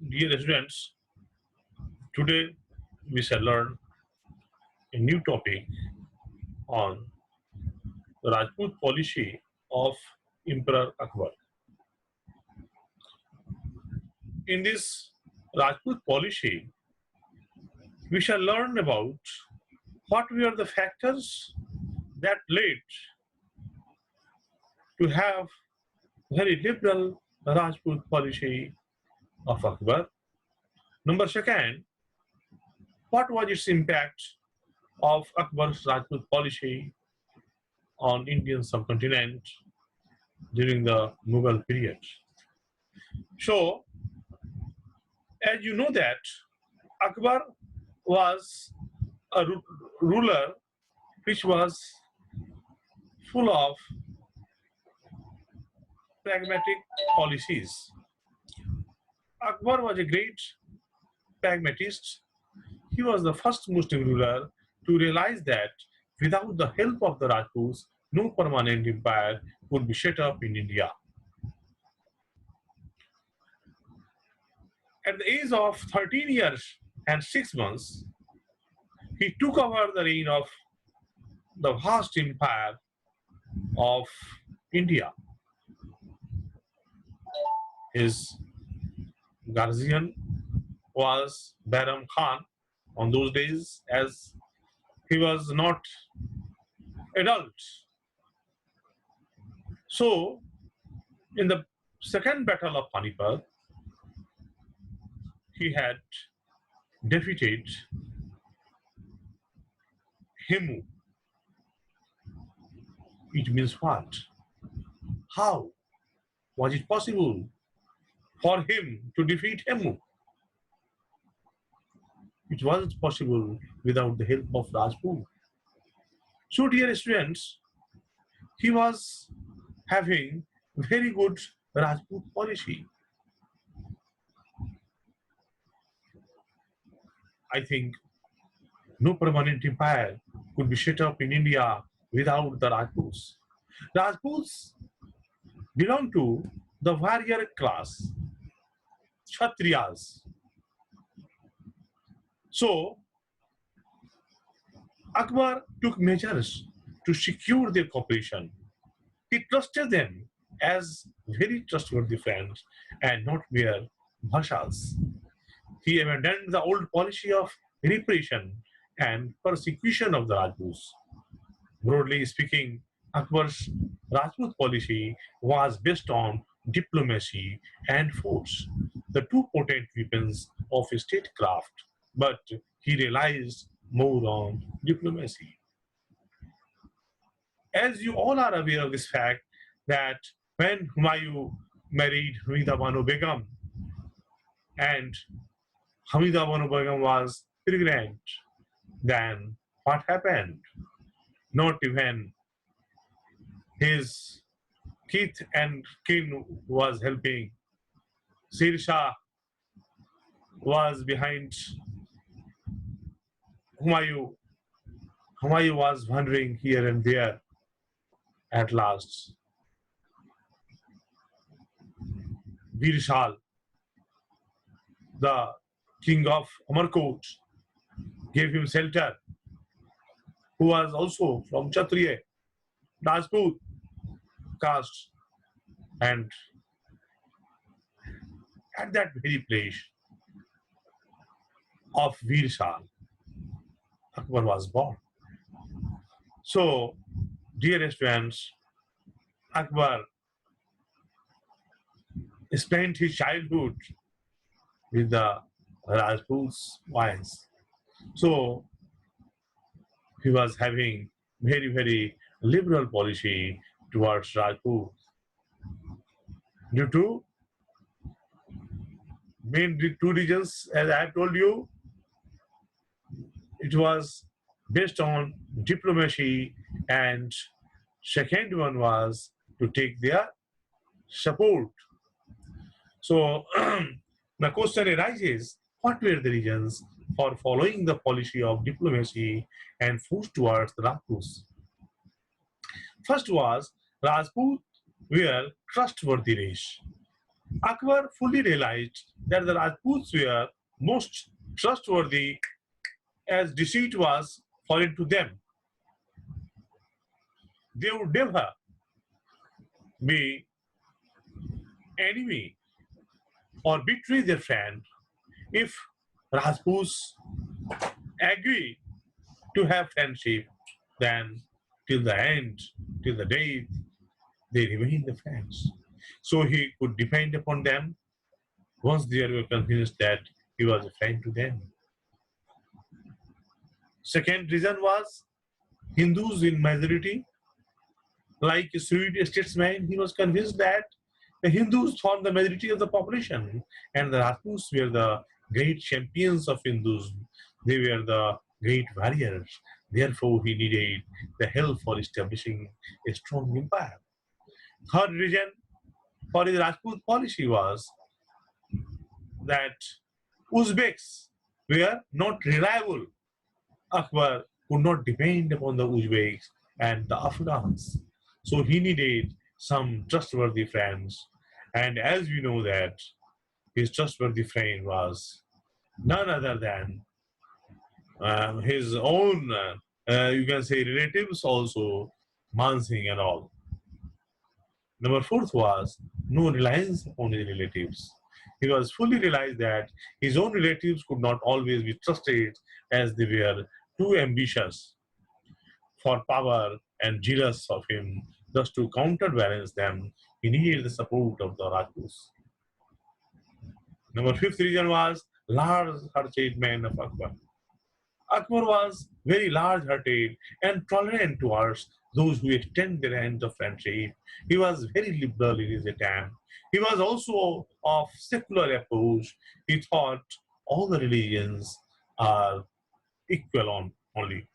Dear students, today we shall learn a new topic on the Rajput policy of Emperor Akbar. In this Rajput policy, we shall learn about what were the factors that led to have very liberal Rajput policy of Akbar. Number second, what was its impact of Akbar's Rajput policy on Indian subcontinent during the Mughal period. So, as you know that Akbar was a ruler which was full of pragmatic policies. Akbar was a great pragmatist. He was the first Muslim ruler to realize that without the help of the Rajputs, no permanent empire could be set up in India. At the age of 13 years and 6 months, he took over the reign of the vast empire of India. His guardian was Bahram Khan on those days, as he was not adult. So, in the second battle of Panipat, he had defeated Hemu. It means what? How was it possible for him to defeat Hemu? It wasn't possible without the help of Rajput. So, dear students, he was having very good Rajput policy. I think no permanent empire could be set up in India without the Rajputs. Rajputs belong to the warrior class, Kshatriyas. So, Akbar took measures to secure their cooperation. He trusted them as very trustworthy friends and not mere bhashas. He abandoned the old policy of repression and persecution of the Rajputs. Broadly speaking, Akbar's Rajput policy was based on diplomacy and force, the two potent weapons of statecraft, but he realized more on diplomacy. As you all are aware of this fact, that when Humayun married Hamida Banu Begum, and Hamida Banu Begum was pregnant, then what happened? Not even his kith and kin was helping. Sir Shah was behind Humayun. Humayun was wandering here and there. At last, Birshal, the king of Amarkot, gave him shelter, who was also from Kshatriya, Rajput caste. And at that very place of Birshal, Akbar was born. So, dear students, Akbar spent his childhood with the Rajput's wives. So, he was having very liberal policy towards Rajput due to main two reasons. As I have told you, it was based on diplomacy, and second one was to take their support. So the question arises, what were the reasons for following the policy of diplomacy and force towards the Rajputs? First was, Rajput were trustworthy race. Akbar fully realized that the Rajputs were most trustworthy as deceit was foreign to them. They would never be enemy or betray their friend if Rajputs agree to have friendship, then till the end, till the day, they remain the friends. So he could depend upon them once they were convinced that he was a friend to them. Second reason was Hindus in majority. Like a shrewd statesman, he was convinced that the Hindus formed the majority of the population and the Rajputs were the great champions of Hindus. They were the great warriors. Therefore, he needed the help for establishing a strong empire. Third reason for his Rajput policy was that Uzbeks were not reliable. Akbar could not depend upon the Uzbeks and the Afghans. So he needed some trustworthy friends. And as we know that his trustworthy friend was none other than his own, you can say, relatives also, Mansingh and all. Number fourth was no reliance upon his relatives. He was fully realized that his own relatives could not always be trusted as they were too ambitious for power and jealous of him. Thus, to counterbalance them, he needed the support of the Rajputs. Number fifth reason was large-hearted man of Akbar. Akbar was very large-hearted and tolerant towards those who extend their hand of friendship. He was very liberal in his attempt. He was also of secular approach. He thought all the religions are equal on only.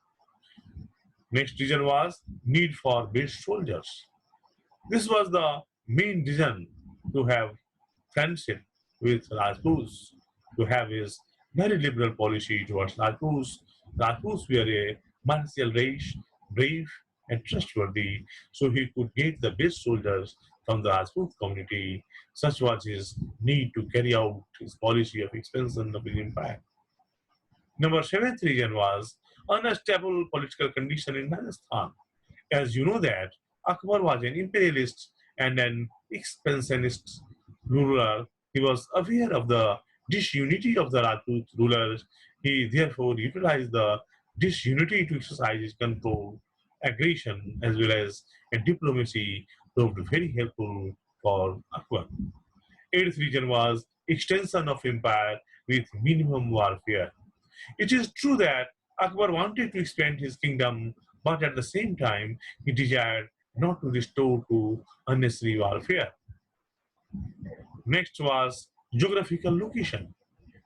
Next reason was need for best soldiers. This was the main reason to have friendship with Rajputs, to have his very liberal policy towards Rajputs. Rajputs were a martial race, brave and trustworthy, so he could get the best soldiers from the Rajput community. Such was his need to carry out his policy of expansion of his empire. Number seventh reason was unstable political condition in Rajasthan. As you know that Akbar was an imperialist and an expansionist ruler. He was aware of the disunity of the Rajput rulers. He therefore utilized the disunity to exercise his control, aggression, as well as a diplomacy proved very helpful for Akbar. Eighth reason was extension of empire with minimum warfare. It is true that Akbar wanted to expand his kingdom, but at the same time, he desired not to restore to unnecessary warfare. Next was geographical location.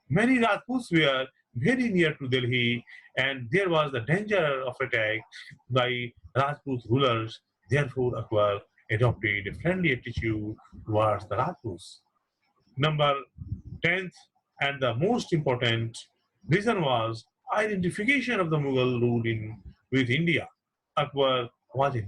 Many Rajputs were very near to Delhi, and there was the danger of attack by Rajput rulers. Therefore, Akbar adopted a friendly attitude towards the Rajputs. Number 10th and the most important reason was identification of the Mughal rule in with India. Akbar was a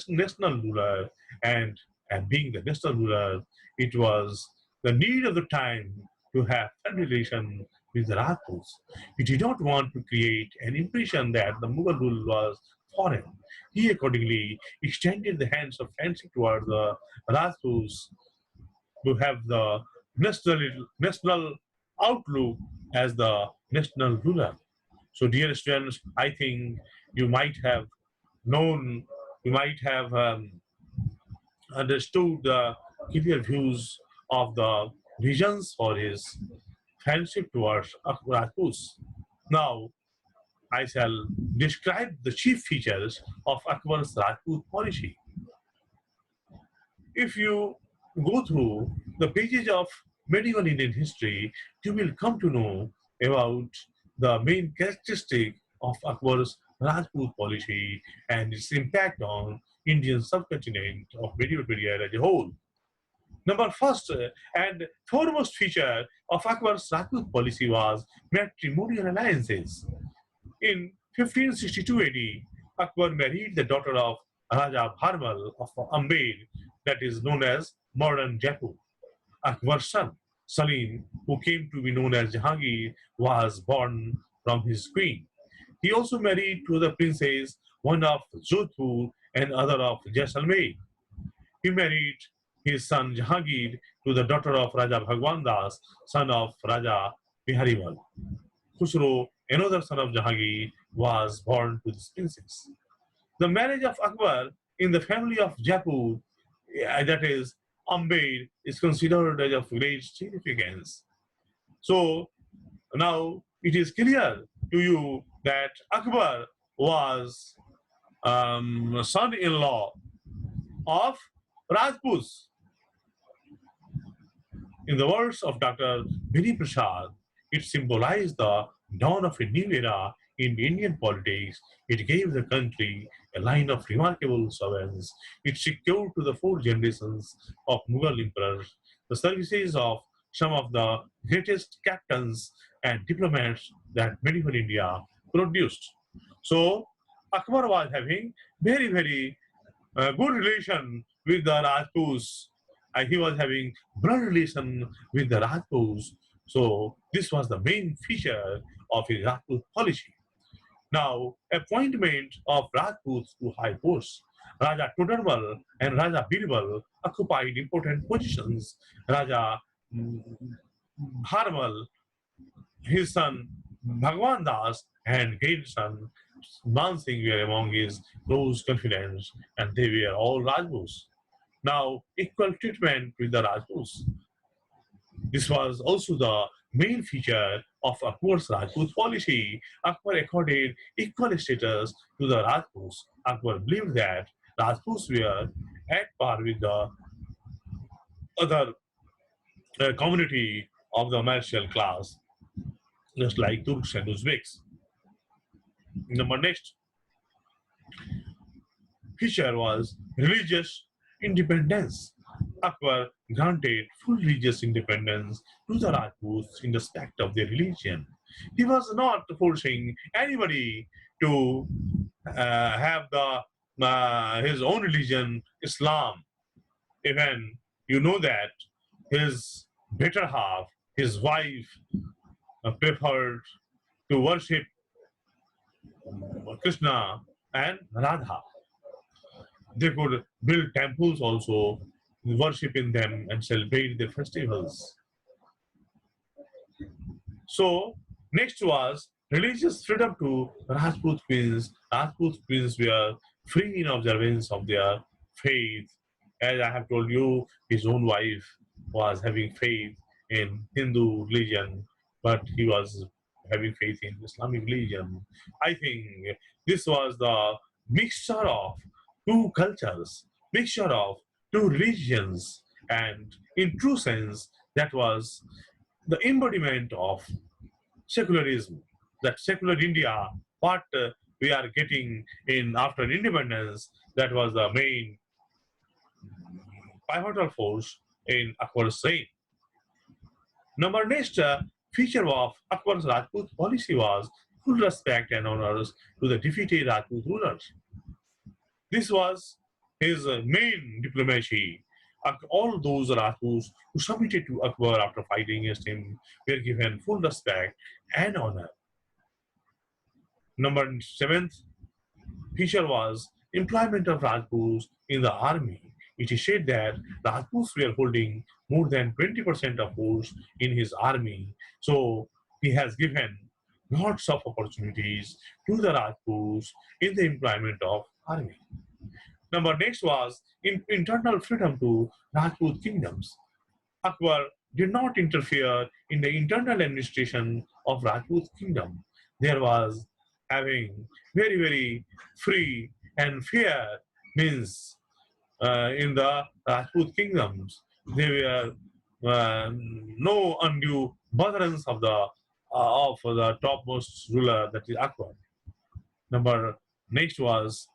national ruler, and being the national ruler, it was the need of the time to have that relation with the Rajputs. He did not want to create an impression that the Mughal rule was foreign. He accordingly extended the hands of friendship towards the Rajputs to have the national outlook as the national ruler. So, dear students, I think you might have known, you might have understood the clear views of the reasons for his friendship towards Rajputs. Now, I shall describe the chief features of Akbar's Rajput policy. If you go through the pages of medieval Indian history, you will come to know about the main characteristic of Akbar's Rajput policy and its impact on Indian subcontinent of medieval period as a whole. Number first and foremost feature of Akbar's Rajput policy was matrimonial alliances. In 1562 AD, Akbar married the daughter of Raja Bharmal of Ambed, that is known as modern Jaipur. Akbar's son, Salim, who came to be known as Jahangir, was born from his queen. He also married to the princess, one of Jodhpur and other of Jaisalmer. He married his son Jahangir to the daughter of Raja Bhagwan Das, son of Raja Biharimal. Khusro, another son of Jahangir, was born to this princess. The marriage of Akbar in the family of Jaipur, that is Amber, is considered as of great significance. So now it is clear to you that Akbar was son-in-law of Rajputs. In the words of Dr. Bini Prasad, it symbolized the dawn of a new era in Indian politics. It gave the country a line of remarkable sovereigns. It secured to the four generations of Mughal emperors the services of some of the greatest captains and diplomats that medieval India produced. So Akbar was having very good relation with the Rajputs. He was having blood relation with the Rajputs. So this was the main feature of his Rajput policy. Now, appointment of Rajputs to high posts. Raja Todarmal and Raja Birbal occupied important positions. Raja mm, Harmal, his son Bhagwan Das, and grandson Man Singh were among his close confidants, and they were all Rajputs. Now, equal treatment with the Rajputs. This was also the main feature of Akbar's Rajput policy. Akbar accorded equal status to the Rajputs. Akbar believed that Rajputs were at par with the other community of the martial class, just like Turks and Uzbeks. Number next feature was religious independence. Akbar granted full religious independence to the Rajputs in respect of their religion. He was not forcing anybody to have his own religion, Islam. Even you know that his better half, his wife, preferred to worship Krishna and Radha. They could build temples also, worship in them, and celebrate their festivals. So, next was religious freedom to Rajput queens. Rajput queens were free in observance of their faith. As I have told you, his own wife was having faith in Hindu religion, but he was having faith in Islamic religion. I think this was the mixture of two cultures, mixture of two religions, and in true sense, that was the embodiment of secularism. That secular India, what we are getting in after independence, that was the main pivotal force in Akbar's reign. Number next feature of Akbar's Rajput policy was full respect and honors to the defeated Rajput rulers. This was his main diplomacy. All those Rajputs who submitted to Akbar after fighting against him were given full respect and honor. Number seventh feature was employment of Rajputs in the army. It is said that Rajputs were holding more than 20% of votes in his army. So he has given lots of opportunities to the Rajputs in the employment of army. Number next was internal freedom to Rajput kingdoms. Akbar did not interfere in the internal administration of Rajput kingdom. There was having very free and fair means in the Rajput kingdoms. There were no undue burdens of the topmost ruler, that is Akbar. Number next was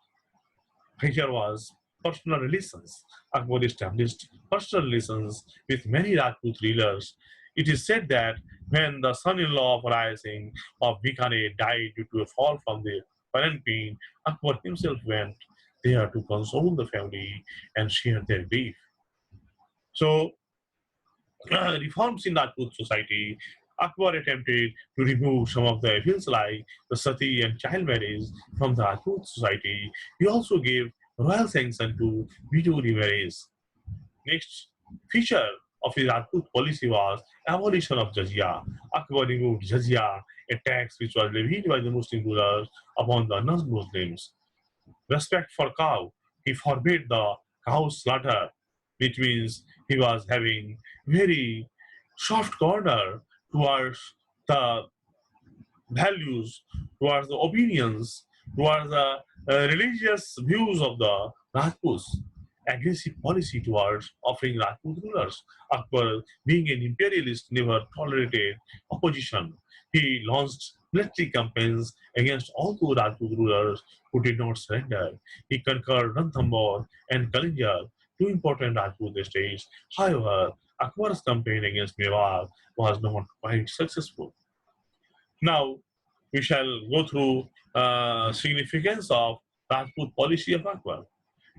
feature was personal relations. Akbar established personal relations with many Rajput rulers. It is said that when the son-in-law of Rai Singh of Bikaner died due to a fall from the palanquin, Akbar himself went there to console the family and share their grief. So reforms in Rajput society. Akbar attempted to remove some of the evils like the sati and child marriage from the Rajput society. He also gave royal sanction to widow marriage. Next feature of his Rajput policy was abolition of jizya. Akbar removed jizya, a tax which was levied by the Muslim rulers upon the non-Muslims. Respect for cow. He forbade the cow slaughter, which means he was having very soft corner towards the values, towards the opinions, towards the religious views of the Rajputs. Aggressive policy towards offering Rajput rulers. Akbar, being an imperialist, never tolerated opposition. He launched military campaigns against all the Rajput rulers who did not surrender. He conquered Ranthambore and Kalinjar, two important Rajput estates. However, Akbar's campaign against Mewar was not quite successful. Now, we shall go through significance of Rajput policy of Akbar.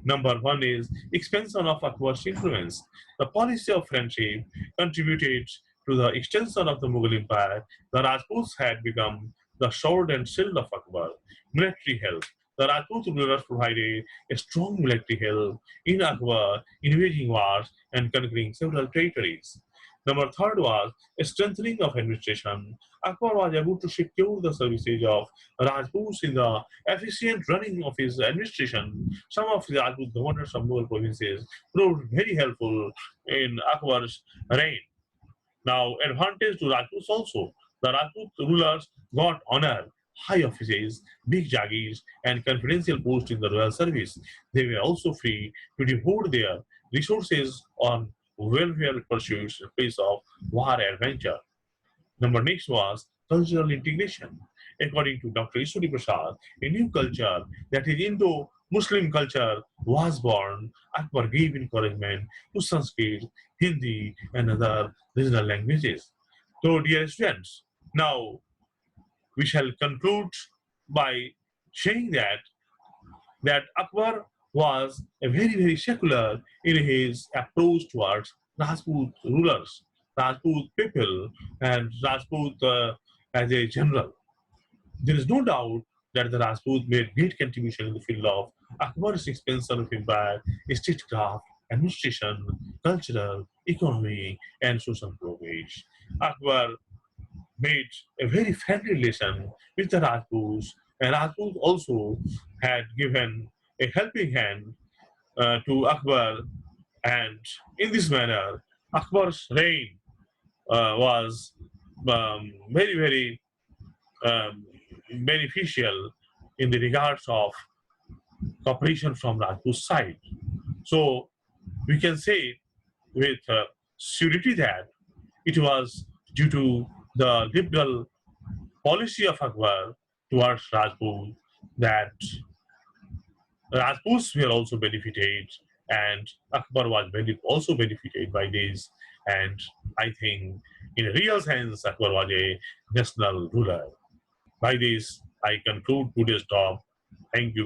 Number one is expansion of Akbar's influence. The policy of friendship contributed to the extension of the Mughal Empire. The Rajputs had become the sword and shield of Akbar. Military help. The Rajput rulers provided a strong military help in Akbar in waging wars and conquering several territories. Number third was a strengthening of administration. Akbar was able to secure the services of Rajputs in the efficient running of his administration. Some of the Rajput governors of Mughal provinces proved very helpful in Akbar's reign. Now, advantage to Rajputs also. The Rajput rulers got honor, high offices, big jagirs, and confidential posts in the royal service. They were also free to devote their resources on welfare pursuits in place of war adventure. Number next was cultural integration. According to Dr. Iswari Prasad, a new culture, that is Indo-Muslim culture, was born. Akbar gave encouragement to Sanskrit, Hindi, and other regional languages. So, dear students, now we shall conclude by saying that Akbar was a very secular in his approach towards Rajput rulers, Rajput people, and Rajput as a general. There is no doubt that the Rajput made great contribution in the field of Akbar's expansion of empire, statecraft, administration, cultural, economy, and social progress. Akbar made a very friendly relation with the Rajputs, and Rajput also had given a helping hand to Akbar, and in this manner, Akbar's reign was very um, beneficial in the regards of cooperation from Rajput side. So we can say with surety that it was due to the liberal policy of Akbar towards Rajput that Rajputs were also benefited, and Akbar was also benefited by this. And I think, in a real sense, Akbar was a national ruler. By this, I conclude today's talk. Thank you.